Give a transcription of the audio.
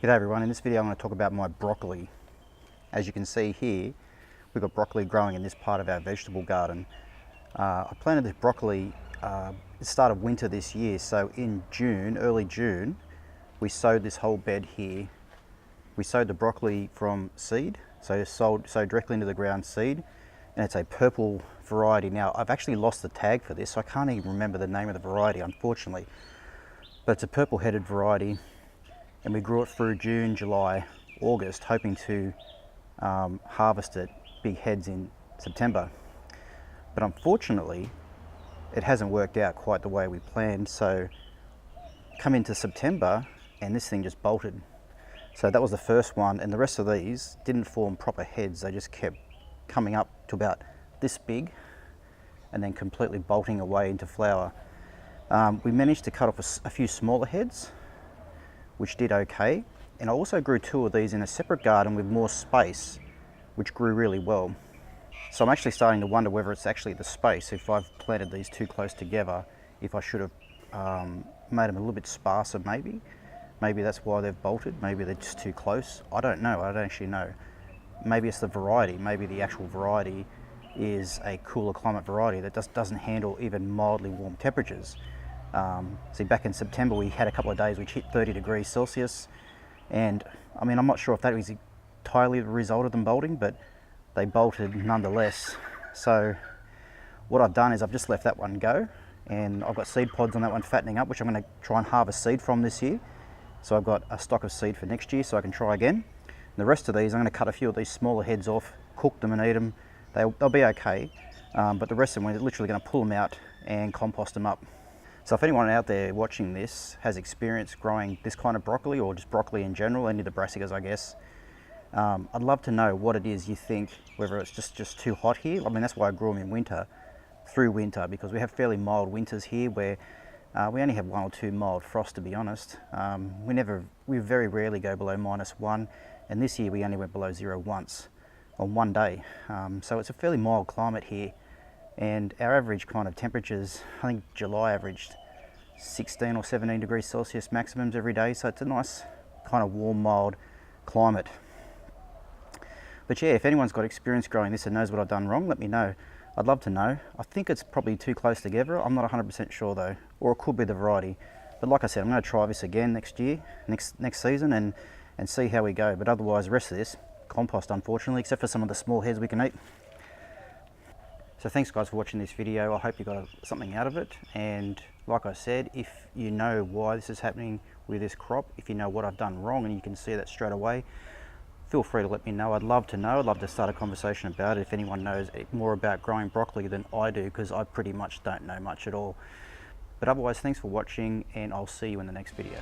G'day everyone, in this video I'm going to talk about my broccoli. As you can see here, we've got broccoli growing in this part of our vegetable garden. I planted this broccoli at the start of winter this year, so in June, early June, we sowed this whole bed here. We sowed the broccoli from seed, so sowed directly into the ground seed, and it's a purple variety. Now I've actually lost the tag for this, so I can't even remember the name of the variety unfortunately, but it's a purple headed variety. And we grew it through June, July, August, hoping to harvest it big heads in September. But unfortunately, it hasn't worked out quite the way we planned. So come into September and this thing just bolted. So that was the first one, and the rest of these didn't form proper heads. They just kept coming up to about this big and then completely bolting away into flower. We managed to cut off a few smaller heads, which did okay, and I also grew two of these in a separate garden with more space, which grew really well. So I'm actually starting to wonder whether it's actually the space, if I've planted these too close together, if I should have made them a little bit sparser maybe. Maybe that's why they've bolted, maybe they're just too close. I don't know, I don't actually know. Maybe it's the variety, maybe the actual variety is a cooler climate variety that doesn't handle even mildly warm temperatures. See, back in September we had a couple of days which hit 30 degrees Celsius, and I mean, I'm not sure if that was entirely the result of them bolting, but they bolted nonetheless. So what I've done is I've just left that one go, and I've got seed pods on that one fattening up, which I'm going to try and harvest seed from this year. So I've got a stock of seed for next year so I can try again. And the rest of these, I'm going to cut a few of these smaller heads off, cook them and eat them. They'll be okay, but the rest of them, we're literally going to pull them out and compost them up. So if anyone out there watching this has experience growing this kind of broccoli, or just broccoli in general, any of the brassicas I guess, I'd love to know what it is you think, whether it's just too hot here. I mean, that's why I grew them in winter, through winter, because we have fairly mild winters here where we only have one or two mild frosts, to be honest. We very rarely go below -1, and this year we only went below 0 once on one day. So it's a fairly mild climate here. And our average kind of temperatures, I think July averaged 16 or 17 degrees Celsius maximums every day, so it's a nice kind of warm, mild climate. But yeah, if anyone's got experience growing this and knows what I've done wrong, let me know. I'd love to know. I think it's probably too close together. I'm not 100% sure though, or it could be the variety. But like I said, I'm going to try this again next year, next season, and see how we go. But otherwise, the rest of this, compost unfortunately, except for some of the small heads we can eat. So thanks guys for watching this video. I hope you got something out of it, and like I said, if you know why this is happening with this crop, if you know what I've done wrong and you can see that straight away, feel free to let me know. I'd love to know. I'd love to start a conversation about it if anyone knows more about growing broccoli than I do, because I pretty much don't know much at all. But otherwise, thanks for watching, and I'll see you in the next video.